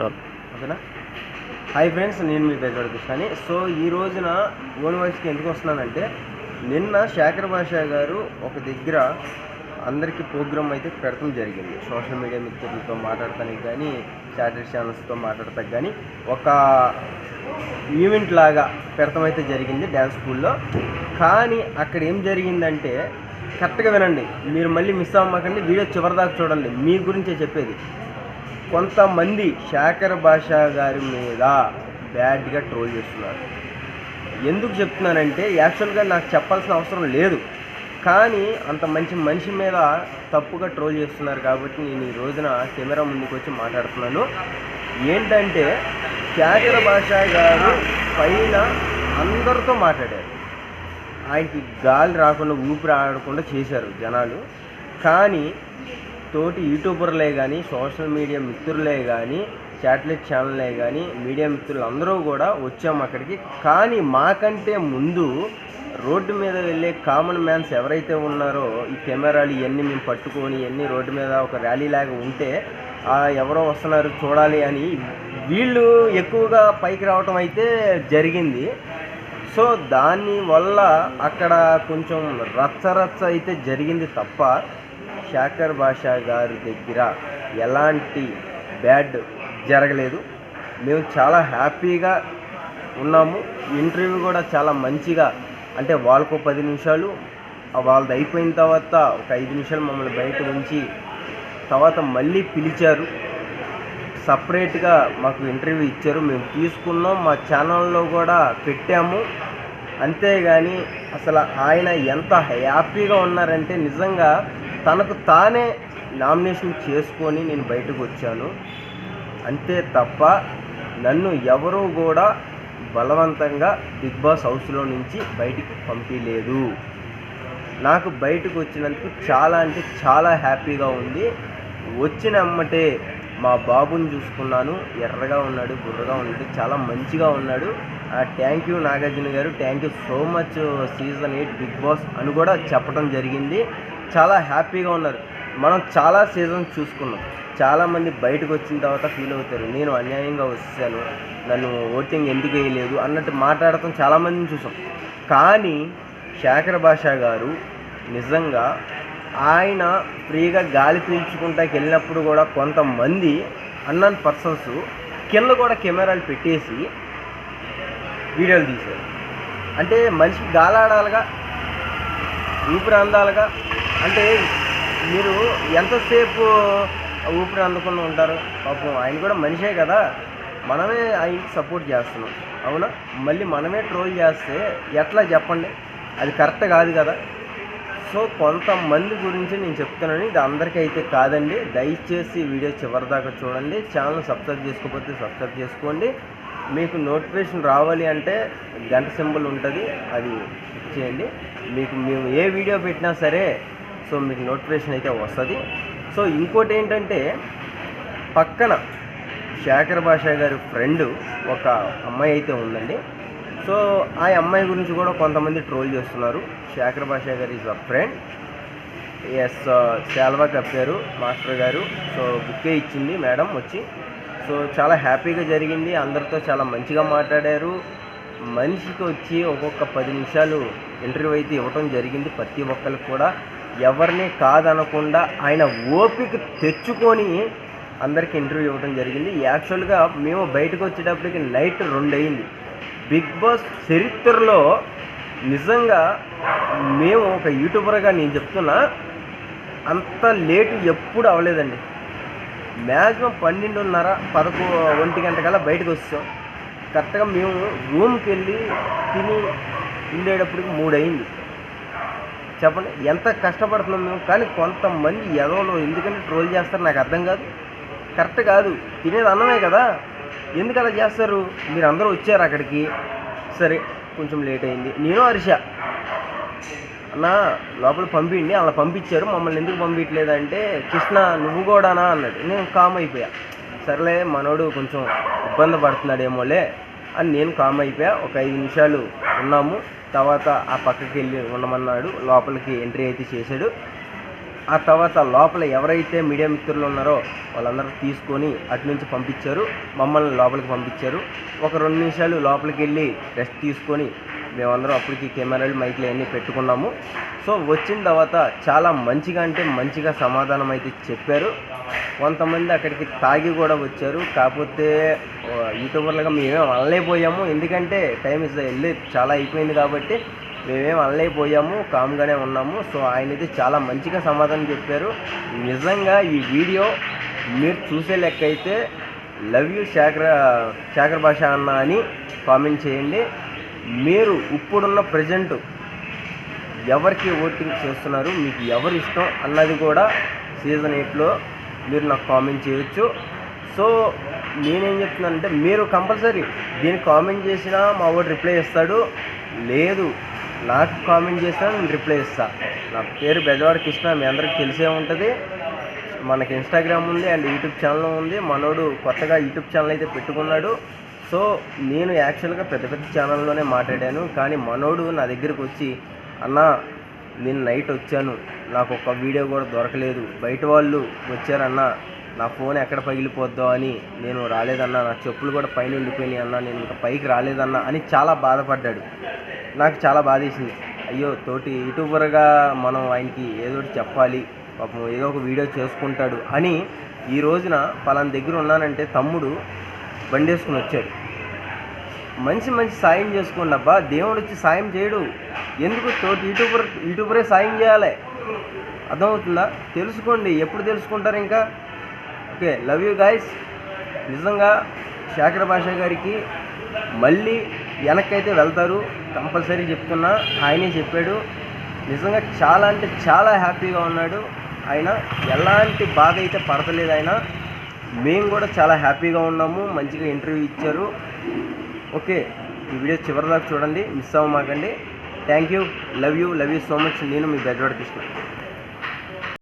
ఓకేనా. Hi friends, నేను మీ బెజవాడ కృష్ణని. సో ఈ రోజున ఓన్ వాయిస్కి ఎందుకు వస్తున్నానంటే, నిన్న శేఖర్ భాష గారు ఒక దగ్గర అందరికీ ప్రోగ్రామ్ అయితే పెడతాం జరిగింది. సోషల్ మీడియా మిత్రులతో మాట్లాడటానికి కానీ, చాటర్ ఛానల్స్తో మాట్లాడటానికి కానీ ఒక ఈవెంట్ లాగా పెడతాం అయితే జరిగింది డ్యాన్స్ స్కూల్లో. కానీ అక్కడ ఏం జరిగిందంటే, కరెక్ట్గా వినండి, మీరు మళ్ళీ మిస్ అవ్వకండి, వీడియో చివరిదాకా చూడండి, మీ గురించే చెప్పేది. కొంతమంది శేఖర్ భాష గారి మీద బ్యాడ్గా ట్రోల్ చేస్తున్నారు. ఎందుకు చెప్తున్నానంటే, యాక్చువల్గా నాకు చెప్పాల్సిన అవసరం లేదు, కానీ అంత మంచి మనిషి మీద తప్పుగా ట్రోల్ చేస్తున్నారు కాబట్టి నేను ఈ రోజున కెమెరా ముందుకు వచ్చి మాట్లాడుతున్నాను. ఏంటంటే, శేఖర్ భాష గారు పైన అందరితో మాట్లాడారు, ఆయనకి గాలి రాకుండా ఊపిరి ఆడకుండా చేశారు జనాలు. కానీ తోటి యూట్యూబర్లే కానీ, సోషల్ మీడియా మిత్రులే కానీ, శాటిలైట్ ఛానల్లే కానీ, మీడియా మిత్రులు అందరూ కూడా వచ్చాము అక్కడికి. కానీ మాకంటే ముందు రోడ్డు మీద వెళ్ళే కామన్ మ్యాన్స్ ఎవరైతే ఉన్నారో, ఈ కెమెరాలు ఇవన్నీ మేము పట్టుకొని ఇవన్నీ రోడ్డు మీద ఒక ర్యాలీ లాగా ఉంటే ఎవరో వస్తున్నారు చూడాలి అని వీళ్ళు ఎక్కువగా పైకి రావటం అయితే జరిగింది. సో దానివల్ల అక్కడ కొంచెం రచ్చరచ్చ అయితే జరిగింది తప్ప శేఖర్ భాష గారి దగ్గర ఎలాంటి బ్యాడ్ జరగలేదు. మేము చాలా హ్యాపీగా ఉన్నాము. ఇంటర్వ్యూ కూడా చాలా మంచిగా, అంటే వాళ్ళకు 10 నిమిషాలు, వాళ్ళది అయిపోయిన తర్వాత ఒక 5 నిమిషాలు మమ్మల్ని బయట ఉంచి తర్వాత మళ్ళీ పిలిచారు, సపరేట్గా మాకు ఇంటర్వ్యూ ఇచ్చారు, మేము తీసుకున్నాం, మా ఛానల్లో కూడా పెట్టాము. అంతేగాని అసలు ఆయన ఎంత హ్యాపీగా ఉన్నారంటే, నిజంగా తనకు తానే నామినేషన్ చేసుకొని నేను బయటకు వచ్చాను అంతే తప్ప నన్ను ఎవరూ కూడా బలవంతంగా బిగ్ బాస్ హౌస్లో నుంచి బయటికి పంపించలేదు. నాకు బయటకు వచ్చినందుకు చాలా అంటే చాలా హ్యాపీగా ఉంది. వచ్చిన అమ్మటే మా బాబుని చూసుకున్నాను, ఎర్రగా ఉన్నాడు, బుర్రగా ఉన్నాడు, చాలా మంచిగా ఉన్నాడు. Thank you Nagarjuna garu, thank you so much season 8 Bigg Boss అని కూడా చెప్పడం జరిగింది. చాలా హ్యాపీగా ఉన్నారు. మనం చాలా సీజన్స్ చూసుకున్నాం, చాలామంది బయటకు వచ్చిన తర్వాత ఫీల్ అవుతారు, నేను అన్యాయంగా వచ్చాను, నన్ను ఓటింగ్ ఎందుకు వేయలేదు అన్నట్టు మాట్లాడటం చాలామందిని చూసాం. కానీ శేఖర్ భాష గారు నిజంగా ఆయన ఫ్రీగా గాలి పీల్చుకుంటాకి వెళ్ళినప్పుడు కూడా కొంతమంది అన్నోన్ పర్సన్స్ కింద కూడా కెమెరాలు పెట్టేసి వీడియోలు తీశారు. అంటే మనిషికి గాలి ఆడాలిగా, ఊపిరి అందాలుగా. అంటే మీరు ఎంతసేపు ఊపిరి అందకుండా ఉంటారు? పాపం ఆయన కూడా మనిషే కదా, మనమే ఆయనకి సపోర్ట్ చేస్తున్నాం, అవునా? మళ్ళీ మనమే ట్రోల్ చేస్తే ఎట్లా చెప్పండి? అది కరెక్ట్ కాదు కదా. సో కొంతమంది గురించి నేను చెప్తున్నాను, ఇది అందరికీ అయితే కాదండి. దయచేసి వీడియో చివరిదాకా చూడండి. ఛానల్ సబ్స్క్రైబ్ చేసుకోకపోతే సబ్స్క్రైబ్ చేసుకోండి. మీకు నోటిఫికేషన్ రావాలి అంటే గంట సింబల్ ఉంటుంది, అది క్లిక్ చేయండి. మీకు మేము ఏ వీడియో పెట్టినా సరే సో మీకు నోటిఫికేషన్ అయితే వస్తుంది. సో ఇంకోటి ఏంటంటే, పక్కన శేఖర్ భాష గారి ఫ్రెండ్ ఒక అమ్మాయి అయితే ఉందండి. సో ఆ అమ్మాయి గురించి కూడా కొంతమంది ట్రోల్ చేస్తున్నారు. శేఖర్ భాష గారు ఈజ్ అ ఫ్రెండ్. ఎస్, శాల్వా కప్పారు మాస్టర్ గారు. సో బుక్కే ఇచ్చింది మేడం వచ్చి. సో చాలా హ్యాపీగా జరిగింది, అందరితో చాలా మంచిగా మాట్లాడారు. మనిషికి వచ్చి ఒక్కొక్క 10 నిమిషాలు ఇంటర్వ్యూ అయితే ఇవ్వటం జరిగింది. ప్రతి ఒక్కరికి కూడా ఎవరిని కాదనకుండా ఆయన ఓపిక తెచ్చుకొని అందరికీ ఇంటర్వ్యూ ఇవ్వడం జరిగింది. యాక్చువల్గా మేము బయటకు వచ్చేటప్పటికి నైట్ 2 అయింది. బిగ్ బాస్ చరిత్రలో నిజంగా మేము ఒక యూట్యూబర్గా నేను చెప్తున్నా, అంత లేటు ఎప్పుడు అవ్వలేదండి. మ్యాక్సిమం 12:30, 1 గంట కల్లా బయటకు వచ్చాం. కరెక్ట్గా మేము రూమ్కి వెళ్ళి తిని ఉండేటప్పటికి 3 అయింది. చెప్పండి ఎంత కష్టపడుతున్నాం మేము. కానీ కొంతమంది ఎదవలో ఎందుకంటే ట్రోల్ చేస్తారు నాకు అర్థం కాదు. కరెక్ట్ కాదు, తినేది అన్నమే కదా, ఎందుకు అలా చేస్తారు? మీరు అందరూ వచ్చారు అక్కడికి, సరే కొంచెం లేట్ అయింది. నేను హర్ష అన్న లోపల పంపిండి, అలా పంపించారు, మమ్మల్ని ఎందుకు పంపించలేదంటే కృష్ణ నువ్వు కూడానా అన్నాడు. నేను కామ్ అయిపోయా, సర్లే మనోడు కొంచెం ఇబ్బంది పడుతున్నాడేమోలే అని నేను కామ్ అయిపోయా. ఒక 5 నిమిషాలు ఉన్నాము, తర్వాత ఆ పక్కకి వెళ్ళి ఉండమన్నాడు, లోపలికి ఎంట్రీ అయితే చేశాడు. ఆ తర్వాత లోపల ఎవరైతే మీడియా మిత్రులు ఉన్నారో వాళ్ళందరూ తీసుకొని అటు నుంచి పంపించారు, మమ్మల్ని లోపలికి పంపించారు. ఒక 2 నిమిషాలు లోపలికి వెళ్ళి రెస్ట్ తీసుకొని మేమందరం అప్పటికి కెమెరాలు మైక్లు అన్నీ పెట్టుకున్నాము. సో వచ్చిన తర్వాత చాలా మంచిగా అంటే మంచిగా సమాధానం అయితే చెప్పారు. కొంతమంది అక్కడికి తాగి కూడా వచ్చారు. కాకపోతే యూట్యూబర్లుగా మేమేం అనలేకపోయాము, ఎందుకంటే టైం ఇస్ వెళ్ళి చాలా అయిపోయింది కాబట్టి మేమేం అనలేకపోయాము, కామ్గానే ఉన్నాము. సో ఆయన అయితే చాలా మంచిగా సమాధానం చెప్పారు. నిజంగా ఈ వీడియో మీరు చూసే లెక్క అయితే లవ్ యూ శేఖర్ భాష అన్న అని కామెంట్ చేయండి. మీరు ఇప్పుడున్న ప్రజెంట్ ఎవరికి ఓటింగ్ చేస్తున్నారు, మీకు ఎవరు ఇష్టం అన్నది కూడా సీజన్ 8లో మీరు నాకు కామెంట్ చేయొచ్చు. సో నేనేం చెప్తున్నానంటే మీరు కంపల్సరీ దీనికి కామెంట్ చేసినా మా వాడు రిప్లై ఇస్తాడు, లేదు నాకు కామెంట్ చేసినా నేను రిప్లై ఇస్తాను. నా పేరు బెజవాడ కృష్ణ, మీ అందరికి తెలిసే ఉంటుంది. మనకి ఇన్స్టాగ్రామ్ ఉంది అండ్ యూట్యూబ్ ఛానల్ ఉంది. మనోడు కొత్తగా యూట్యూబ్ ఛానల్ అయితే పెట్టుకున్నాడు. సో నేను యాక్చువల్గా పెద్ద పెద్ద ఛానల్లోనే మాట్లాడాను, కానీ మనోడు నా దగ్గరికి వచ్చి అన్న నేను నైట్ వచ్చాను, నాకు ఒక వీడియో కూడా దొరకలేదు, బయట వాళ్ళు వచ్చారన్న, నా ఫోన్ ఎక్కడ పగిలిపోద్దో అని నేను రాలేదన్నా, నా చెప్పులు కూడా పైన ఉండిపోయినాయి అన్న, నేను ఇంకా పైకి రాలేదన్నా అని చాలా బాధపడ్డాడు. నాకు చాలా బాధేసింది. అయ్యో తోటి యూట్యూబర్గా మనం ఆయనకి ఏదో ఒకటి చెప్పాలి, పాపం ఏదో ఒక వీడియో చేసుకుంటాడు అని ఈ రోజున పలానా దగ్గర ఉన్నానంటే తమ్ముడు బండి వేసుకుని వచ్చాడు. మంచి సాయం చేసుకోండి అబ్బా, దేవుడు వచ్చి సాయం చేయడు, ఎందుకు తోటి యూట్యూబరే సాయం చేయాలి, అర్థమవుతుందా? తెలుసుకోండి, ఎప్పుడు తెలుసుకుంటారు ఇంకా. Okay, love you guys. నిజంగా శేఖర్ భాష గారికి మళ్ళీ వెనక్కైతే వెళ్తారు కంపల్సరీ చెప్తున్నా, ఆయనే చెప్పాడు. నిజంగా చాలా అంటే చాలా హ్యాపీగా ఉన్నాడు ఆయన, ఎలాంటి బాధ అయితే పడతలేదు ఆయన. మేము కూడా చాలా హ్యాపీగా ఉన్నాము, మంచిగా ఇంటర్వ్యూ ఇచ్చారు. ఓకే, ఈ వీడియో చివరిదాకా చూడండి, మిస్ అవ్వమాకండి. Thank you, love you so much. నేను మీ బెజవాడ కృష్ణ.